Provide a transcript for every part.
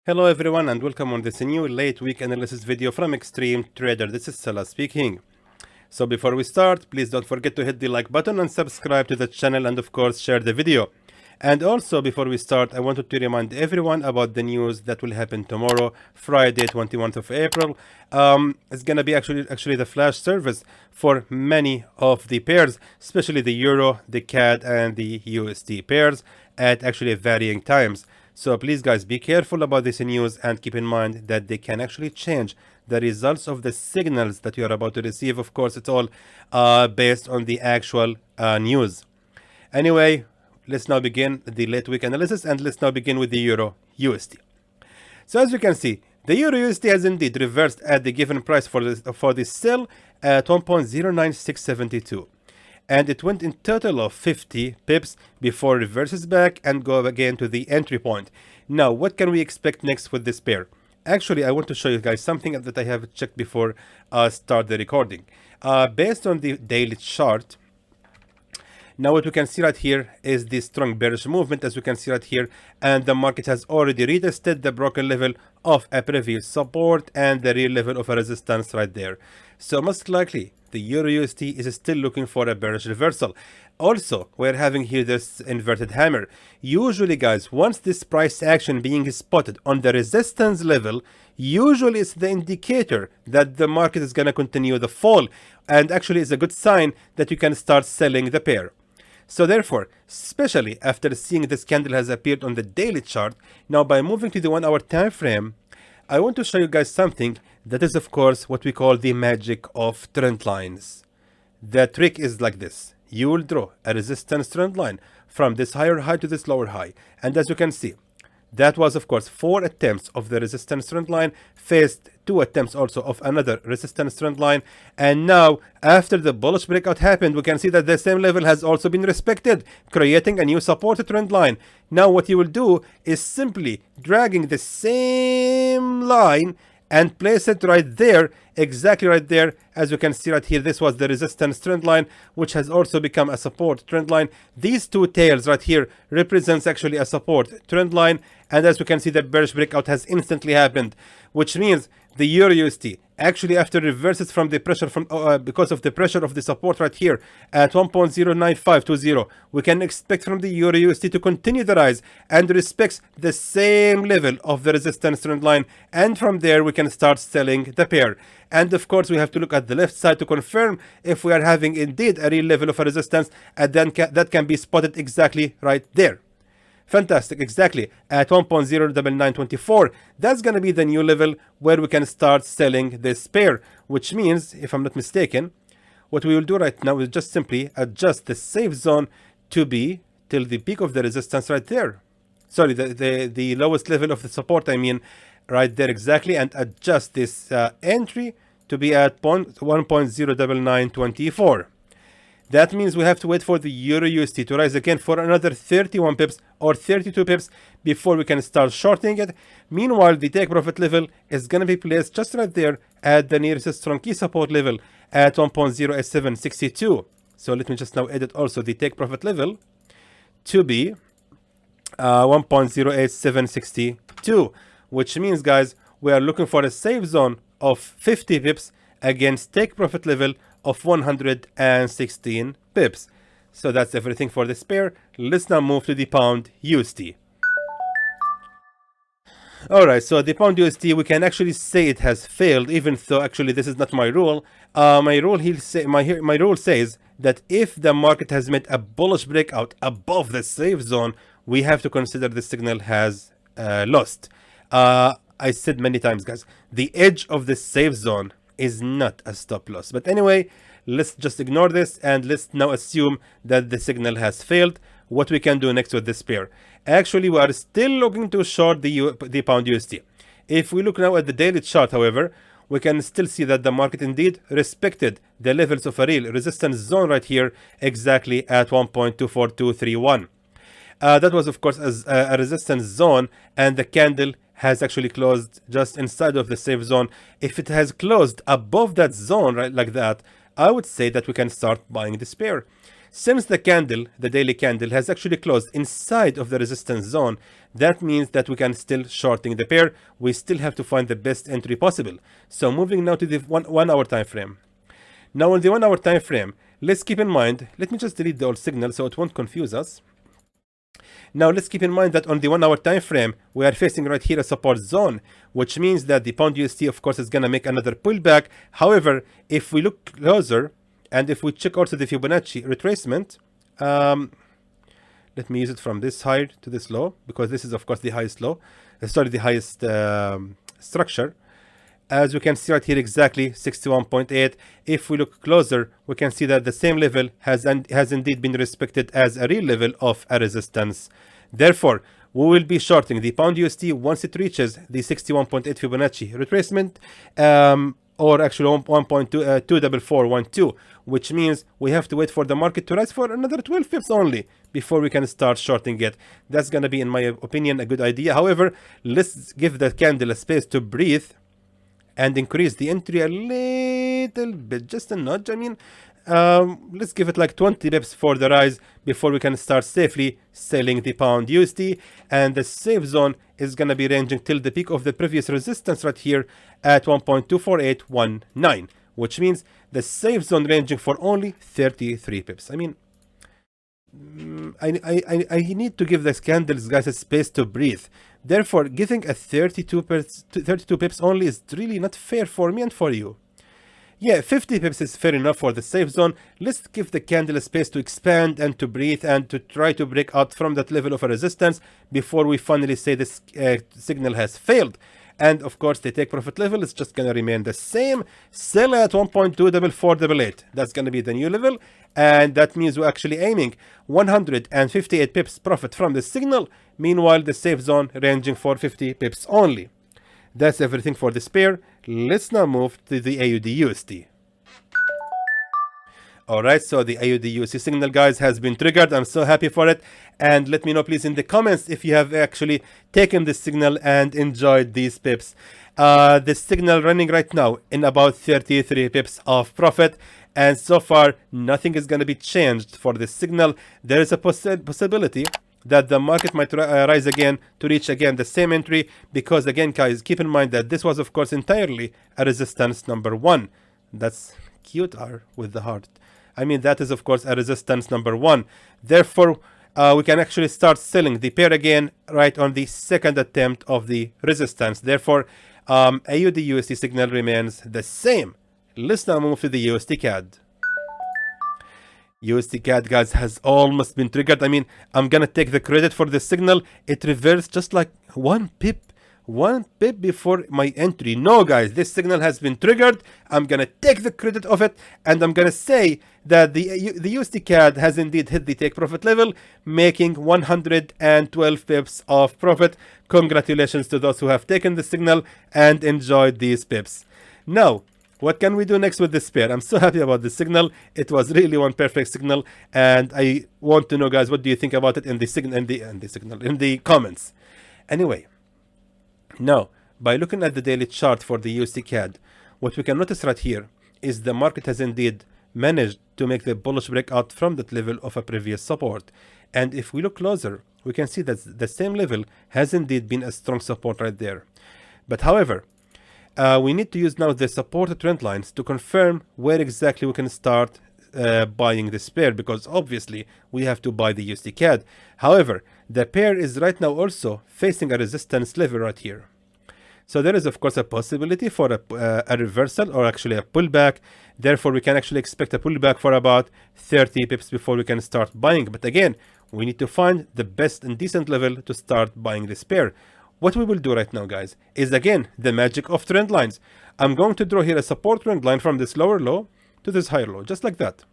Hello everyone and welcome on this new late week analysis video from Xtreme Trader. This is Salah speaking. So before we start, please don't forget to hit the like button and subscribe to the channel and of course share the video. And also before we start, I wanted to remind everyone about the news that will happen tomorrow, Friday 21st of April. It's gonna be actually the flash service for many of the pairs, especially the Euro, the CAD and the USD pairs at actually varying times. So please guys, be careful about this news and keep in mind that they can actually change the results of the signals that you are about to receive. Of course, it's all based on the actual news. Anyway, let's now begin the late week analysis and let's now begin with the Euro USD. So as you can see, the Euro USD has indeed reversed at the given price for the sell at 1.09672. And it went in total of 50 pips before reverses back and go again to the entry point. Now, what can we expect next with this pair? Actually, I want to show you guys something that I have checked before I start the recording. Based on the daily chart, now what we can see right here is the strong bearish movement, as we can see right here, and the market has already retested the broken level of a previous support and the real level of a resistance right there. So most likely the Euro USD is still looking for a bearish reversal. Also, we're having here this inverted hammer. Usually guys, once this price action being spotted on the resistance level, usually it's the indicator that the market is going to continue the fall, and actually it's a good sign that you can start selling the pair. So therefore, especially after seeing this candle has appeared on the daily chart, now by moving to the 1 hour time frame, I want to show you guys something that is of course what we call the magic of trend lines. The trick is like this. You will draw a resistance trend line from this higher high to this lower high, and as you can see, that was of course 4 attempts of the resistance trend line, faced 2 attempts also of another resistance trend line, and now after the bullish breakout happened, we can see that the same level has also been respected, creating a new support trend line. Now what you will do is simply dragging the same line and place it right there, exactly right there. As you can see right here, this was the resistance trend line, which has also become a support trend line. These 2 tails right here represents actually a support trend line, and as you can see, the bearish breakout has instantly happened, which means the Euro USD actually after reverses from the pressure from because of the pressure of the support right here at 1.09520, we can expect from the Euro USD to continue the rise and respects the same level of the resistance trend line, and from there we can start selling the pair. And of course we have to look at the left side to confirm if we are having indeed a real level of a resistance, and then that can be spotted exactly right there. Fantastic, exactly at 1.09924. That's going to be the new level where we can start selling this pair, which means, if I'm not mistaken, what we will do right now is just simply adjust the safe zone to be till the peak of the resistance right there. Sorry, the lowest level of the support, I mean, right there exactly, and adjust this entry to be at 1.09924. That means we have to wait for the Euro USD to rise again for another 31 pips or 32 pips before we can start shorting it. Meanwhile, the take profit level is going to be placed just right there at the nearest strong key support level at 1.08762. So let me just now edit also the take profit level to be 1.08762, which means guys, we are looking for a safe zone of 50 pips against take profit level of 116 pips. So that's everything for this pair. Let's now move to the pound USD. Alright, so the pound USD, we can actually say it has failed, even though actually this is not my rule. My rule says that if the market has made a bullish breakout above the safe zone, we have to consider the signal has lost. I said many times, guys, the edge of the safe zone is not a stop loss. But anyway, let's just ignore this and let's now assume that the signal has failed. What we can do next with this pair? Actually, we are still looking to short the pound USD. If we look now at the daily chart, however, we can still see that the market indeed respected the levels of a real resistance zone right here, exactly at 1.24231. That was of course as a resistance zone, and the candle has actually closed just inside of the safe zone. If it has closed above that zone, right, like that, I would say that we can start buying this pair. Since the candle, the daily candle, has actually closed inside of the resistance zone, that means that we can still shorting the pair. We still have to find the best entry possible. So moving now to the one hour time frame. Now on the 1 hour time frame, let's keep in mind, let me just delete the old signal so it won't confuse us. Now let's keep in mind that on the 1 hour time frame, we are facing right here a support zone, which means that the pound USD, of course, is going to make another pullback. However, if we look closer and if we check also the Fibonacci retracement, let me use it from this high to this low, because this is of course the highest low, the highest structure. As we can see right here, exactly 61.8. If we look closer, we can see that the same level has indeed been respected as a real level of a resistance. Therefore, we will be shorting the pound USD once it reaches the 61.8 Fibonacci retracement, or actually 1.24412, which means we have to wait for the market to rise for another 12 pips only before we can start shorting it. That's going to be, in my opinion, a good idea. However, let's give the candle a space to breathe and increase the entry a little bit, just a nudge. I mean, let's give it like 20 pips for the rise before we can start safely selling the pound USD. And the safe zone is going to be ranging till the peak of the previous resistance right here at 1.24819, which means the safe zone ranging for only 33 pips. I mean, I need to give this candles, guys, a space to breathe. Therefore, giving a 32 pips only is really not fair for me and for you. Yeah, 50 pips is fair enough for the safe zone. Let's give the candle a space to expand and to breathe and to try to break out from that level of a resistance before we finally say this signal has failed. And of course, the take profit level is just going to remain the same. Sell at 1.24488. That's going to be the new level. And that means we're actually aiming 158 pips profit from the signal. Meanwhile, the safe zone ranging for 50 pips only. That's everything for this pair. Let's now move to the AUDUSD. Alright, so the AUDUSD signal, guys, has been triggered. I'm so happy for it. And let me know, please, in the comments if you have actually taken this signal and enjoyed these pips. The signal running right now in about 33 pips of profit. And so far, nothing is going to be changed for this signal. There is a possibility that the market might rise again to reach again the same entry. Because again, guys, keep in mind that this was, of course, entirely a resistance number 1. That's cute, R with the heart. I mean, that is, of course, a resistance number 1. Therefore, we can actually start selling the pair again right on the second attempt of the resistance. Therefore, AUDUSD signal remains the same. Let's now move to the USDCAD. USDCAD, guys, has almost been triggered. I mean, I'm going to take the credit for the signal. It reversed just like one pip before my entry. No, guys, this signal has been triggered. I'm gonna take the credit of it, and I'm gonna say that the USDCAD has indeed hit the take profit level, making 112 pips of profit. Congratulations to those who have taken the signal and enjoyed these pips. Now, what can we do next with this pair? I'm so happy about this signal. It was really one perfect signal, and I want to know, guys, what do you think about it in the comments. Anyway. Now, by looking at the daily chart for the USDCAD, what we can notice right here is the market has indeed managed to make the bullish breakout from that level of a previous support. And if we look closer, we can see that the same level has indeed been a strong support right there. But however, we need to use now the support trend lines to confirm where exactly we can start buying this pair, because obviously we have to buy the USDCAD. However, the pair is right now also facing a resistance level right here. So there is, of course, a possibility for a reversal or actually a pullback. Therefore, we can actually expect a pullback for about 30 pips before we can start buying. But again, we need to find the best and decent level to start buying this pair. What we will do right now, guys, is again the magic of trend lines. I'm going to draw here a support trend line from this lower low to this higher low, just like that.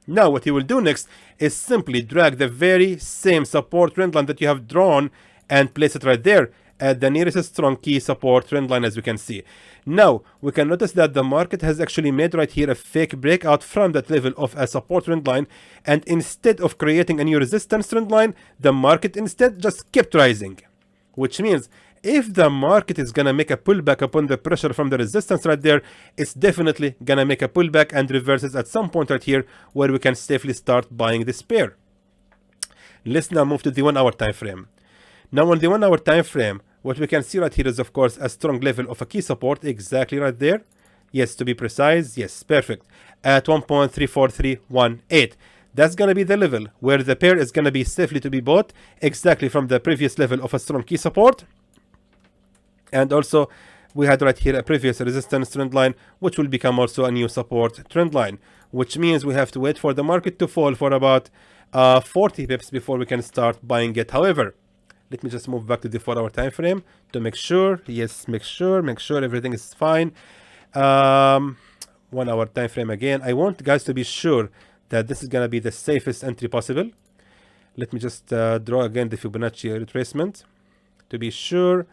Now, what you will do next is simply drag the very same support trend line that you have drawn and place it right there at the nearest strong key support trend line, as we can see. Now, we can notice that the market has actually made right here a fake breakout from that level of a support trend line, and instead of creating a new resistance trend line, the market instead just kept rising. Which means if the market is gonna make a pullback upon the pressure from the resistance right there, it's definitely gonna make a pullback and reverses at some point right here where we can safely start buying this pair. Let's now move to the 1 hour time frame. Now on the 1 hour time frame, what we can see right here is of course a strong level of a key support exactly right there. Yes, to be precise, yes, perfect, at 1.34318. That's going to be the level where the pair is going to be safely to be bought, exactly from the previous level of a strong key support. And also, we had right here a previous resistance trend line, which will become also a new support trend line, which means we have to wait for the market to fall for about 40 pips before we can start buying it. However, let me just move back to the 4 hour time frame to make sure. Yes, make sure everything is fine. 1 hour time frame again. I want guys to be sure that this is going to be the safest entry possible. Let me just draw again the Fibonacci retracement to be sure.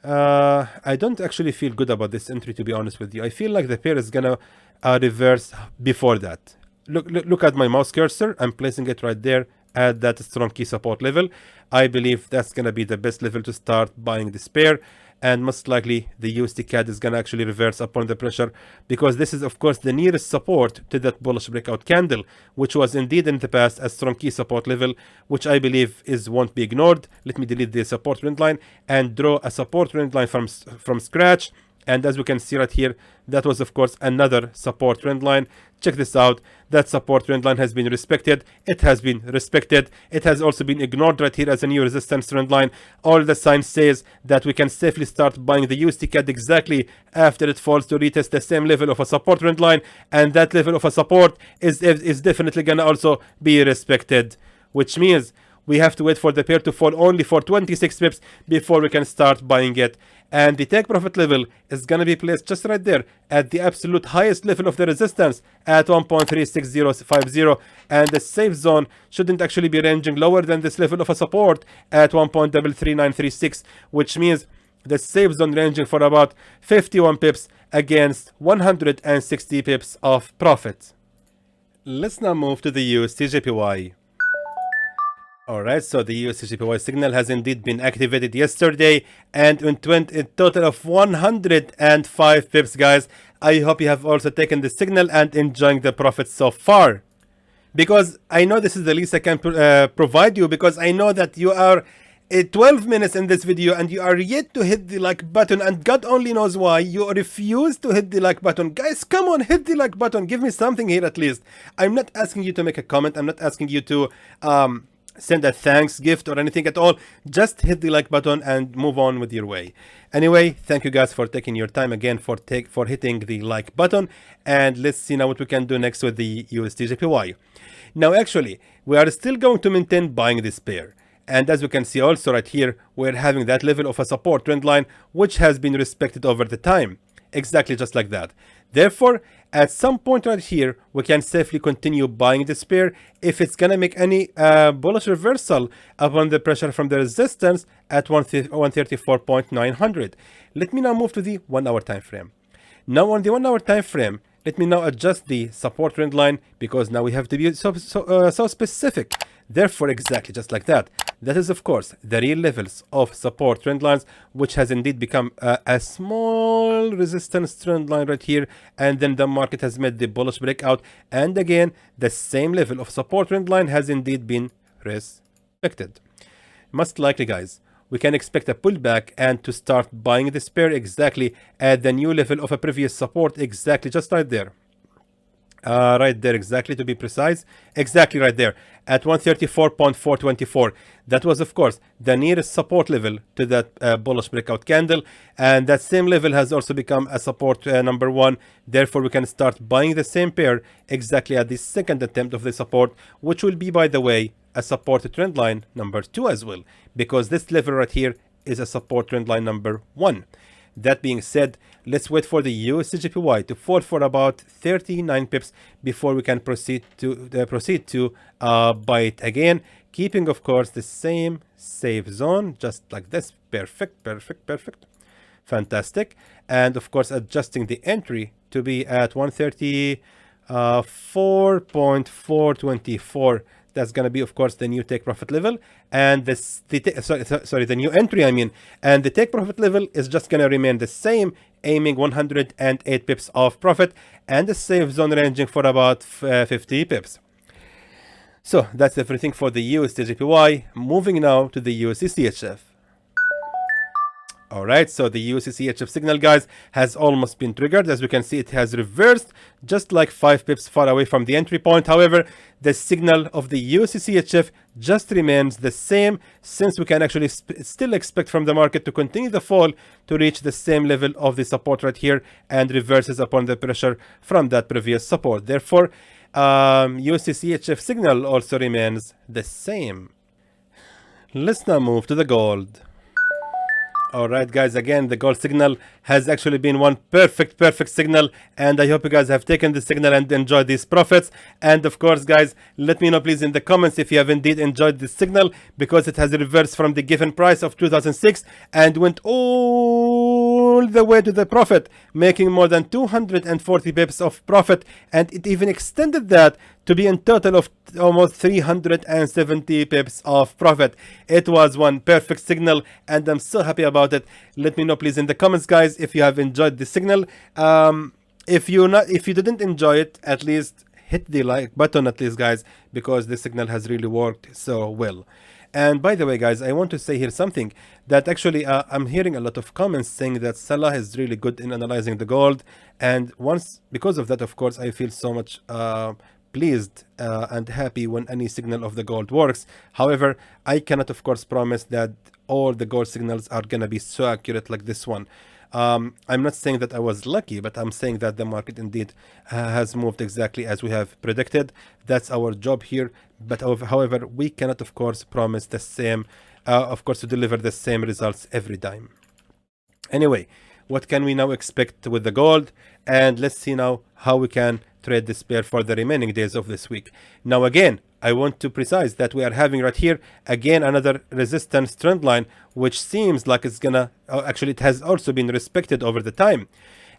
I don't actually feel good about this entry, to be honest with you. I feel like the pair is gonna reverse before that. Look at my mouse cursor. I'm placing it right there at that strong key support level. I believe that's gonna be the best level to start buying this pair, and most likely the USDCAD is gonna actually reverse upon the pressure, because this is of course the nearest support to that bullish breakout candle, which was indeed in the past a strong key support level, which I believe won't be ignored. Let me delete the support trend line and draw a support trend line from scratch. And as we can see right here, that was of course another support trend line. Check this out. That support trend line has been respected. It has been respected. It has also been ignored right here as a new resistance trend line. All the signs says that we can safely start buying the USDCAD exactly after it falls to retest the same level of a support trend line. And that level of a support is definitely gonna also be respected, which means we have to wait for the pair to fall only for 26 pips before we can start buying it. And the take profit level is going to be placed just right there at the absolute highest level of the resistance at 1.36050. And the safe zone shouldn't actually be ranging lower than this level of a support at 1.33936, which means the safe zone ranging for about 51 pips against 160 pips of profit. Let's now move to the USDJPY. Alright, so the USDJPY signal has indeed been activated yesterday, and in a total of 105 pips, guys. I hope you have also taken the signal and enjoying the profits so far, because I know this is the least I can provide you, because I know that you are 12 minutes in this video and you are yet to hit the like button, and God only knows why you refuse to hit the like button. Guys, come on, hit the like button. Give me something here at least. I'm not asking you to make a comment. I'm not asking you to send a thanks gift or anything at all. Just hit the like button and move on with your way. Anyway, thank you guys for taking your time again for hitting the like button, and let's see now what we can do next with the USDJPY. Now actually, we are still going to maintain buying this pair, and as we can see also right here, we're having that level of a support trend line which has been respected over the time, exactly just like that. Therefore, at some point right here, we can safely continue buying this pair if it's gonna make any bullish reversal upon the pressure from the resistance at 134.900. Let me now move to the 1 hour time frame. Now on the 1 hour time frame, let me now adjust the support trend line, because now we have to be so specific. Therefore, exactly just like that. That is, of course, the real levels of support trend lines, which has indeed become a small resistance trend line right here. And then the market has made the bullish breakout. And again, the same level of support trend line has indeed been respected. Most likely, guys, we can expect a pullback and to start buying this pair exactly at the new level of a previous support, exactly just right there. Right there, exactly, to be precise, exactly right there at 134.424. That was, of course, the nearest support level to that bullish breakout candle, and that same level has also become a support number one. Therefore, we can start buying the same pair exactly at the second attempt of the support, which will be, by the way, a support trend line number 2 as well, because this level right here is a support trend line number 1. That being said, let's wait for the USDJPY to fall for about 39 pips before we can proceed to buy it again, keeping, of course, the same safe zone, just like this. Perfect, perfect, perfect. Fantastic. And, of course, adjusting the entry to be at 134.424. That's going to be, of course, the new take profit level, and the new entry, I mean, and the take profit level is just going to remain the same, aiming 108 pips of profit, and the safe zone ranging for about 50 pips. So that's everything for the USDJPY. Moving now to the USDCHF. Alright, so the USDCHF signal, guys, has almost been triggered. As we can see, it has reversed just like 5 pips far away from the entry point. However, the signal of the USDCHF just remains the same, since we can actually still expect from the market to continue the fall to reach the same level of the support right here and reverses upon the pressure from that previous support. Therefore, USDCHF signal also remains the same. Let's now move to the gold. Alright, guys, again, the gold signal has actually been one perfect signal, and I hope you guys have taken the signal and enjoyed these profits. And of course, guys, let me know please in the comments if you have indeed enjoyed this signal, because it has reversed from the given price of 2006 and went all the way to the profit, making more than 240 pips of profit, and it even extended that to be in total of almost 370 pips of profit. It was one perfect signal, and I'm so happy about it. Let me know please in the comments, guys, if you have enjoyed the signal. If you didn't enjoy it, at least hit the like button at least, guys, because the signal has really worked so well. And by the way, guys, I want to say here something that actually I'm hearing a lot of comments saying that Salah is really good in analyzing the gold, and because of that, of course, I feel so much pleased and happy when any signal of the gold works. However, I cannot, of course, promise that all the gold signals are gonna be so accurate like this one. I'm not saying that I was lucky, but I'm saying that the market indeed has moved exactly as we have predicted. That's our job here. But however, we cannot, of course, promise the same, of course, to deliver the same results every time. Anyway, what can we now expect with the gold? And let's see now how we can trade this pair for the remaining days of this week. Now, again, I want to precise that we are having right here again another resistance trend line, which seems like it's gonna actually, it has also been respected over the time.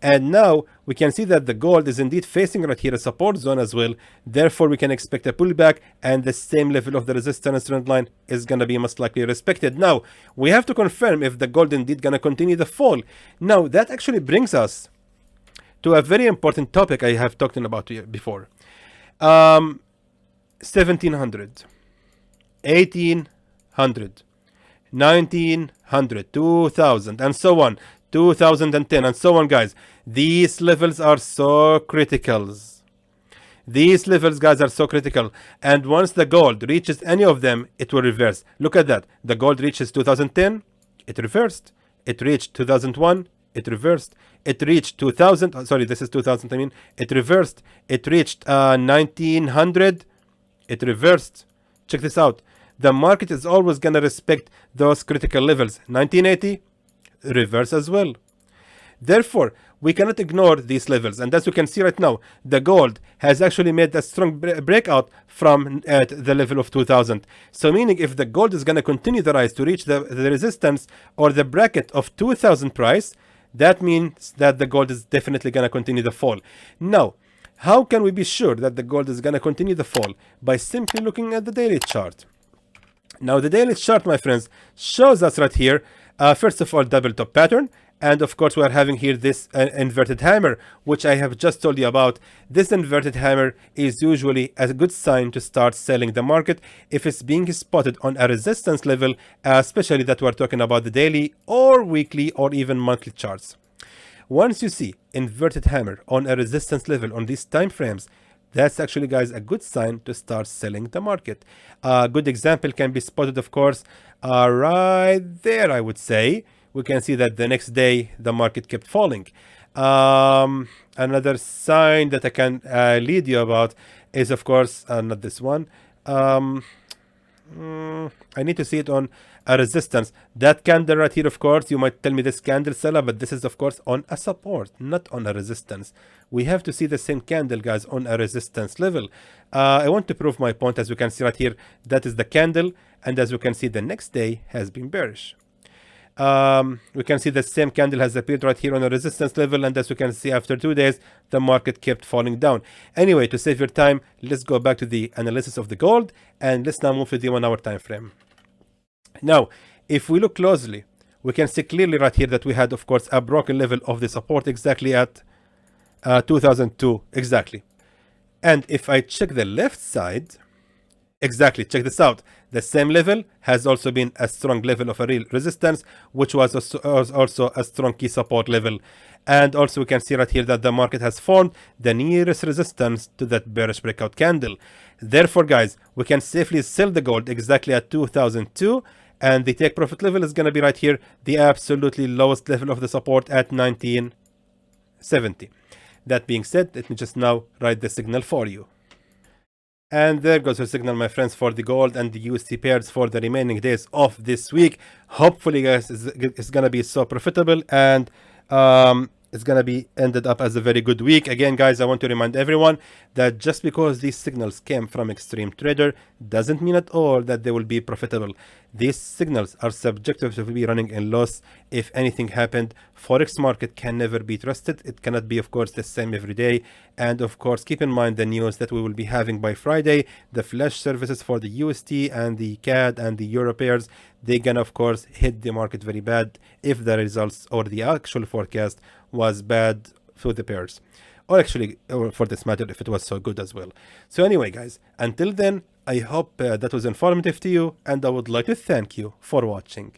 And now we can see that the gold is indeed facing right here a support zone as well. Therefore, we can expect a pullback, and the same level of the resistance trend line is going to be most likely respected. Now, we have to confirm if the gold indeed going to continue the fall. Now, that actually brings us to a very important topic I have talked about before. 1700, 1800, 1900, 2000, and so on. 2010 and so on, guys. These levels are so critical. These levels, guys, are so critical. And once the gold reaches any of them, it will reverse. Look at that. The gold reaches 2010, it reversed. It reached 2001, it reversed. It reached 2000. Sorry, this is 2000. I mean, it reversed. It reached 1900. It reversed. Check this out. The market is always gonna respect those critical levels. 1980. Reverse as well. Therefore, we cannot ignore these levels, and as you can see right now, the gold has actually made a strong breakout from the level of 2000. So meaning, if the gold is going to continue the rise to reach the resistance or the bracket of 2000 price, that means that the gold is definitely going to continue the fall. Now, how can we be sure that the gold is going to continue the fall? By simply looking at the daily chart. Now, the daily chart, my friends, shows us right here, first of all, double top pattern. And of course, we are having here this inverted hammer, which I have just told you about. This inverted hammer is usually a good sign to start selling the market if it's being spotted on a resistance level, especially that we're talking about the daily or weekly or even monthly charts. Once you see inverted hammer on a resistance level on these time frames, that's actually, guys, a good sign to start selling the market. A good example can be spotted, of course, right there, I would say. We can see that the next day the market kept falling. Another sign that I can lead you about is, of course, not this one. I need to see it on a resistance. That candle right here, of course, you might tell me this candle seller, but this is, of course, on a support, not on a resistance. We have to see the same candle, guys, on a resistance level. I want to prove my point. As you can see right here, that is the candle, and as you can see, the next day has been bearish. We can see the same candle has appeared right here on a resistance level, and as you can see, after 2 days the market kept falling down. Anyway, to save your time, let's go back to the analysis of the gold, and let's now move to the 1 hour time frame. Now if we look closely, we can see clearly right here that we had, of course, a broken level of the support exactly at 2002 exactly. And if I check the left side, exactly, check this out, the same level has also been a strong level of a real resistance, which was also a strong key support level. And also we can see right here that the market has formed the nearest resistance to that bearish breakout candle. Therefore guys, we can safely sell the gold exactly at 2002, and the take profit level is going to be right here, the absolutely lowest level of the support at 1970. That being said, let me just now write the signal for you. And there goes your signal, my friends, for the gold and the USD pairs for the remaining days of this week. Hopefully, guys, it's going to be so profitable, and it's going to be ended up as a very good week. Again, guys, I want to remind everyone that just because these signals came from Xtreme Trader doesn't mean at all that they will be profitable. These signals are subjective to be running in loss if anything happened. Forex market can never be trusted. It cannot be, of course, the same every day. And of course, keep in mind the news that we will be having by Friday, the flash services for the USD and the CAD and the Euro pairs. They can, of course, hit the market very bad if the results or the actual forecast was bad for the pairs, or actually, or for this matter, if it was so good as well. So anyway, guys, until then, I hope that was informative to you, and I would like to thank you for watching.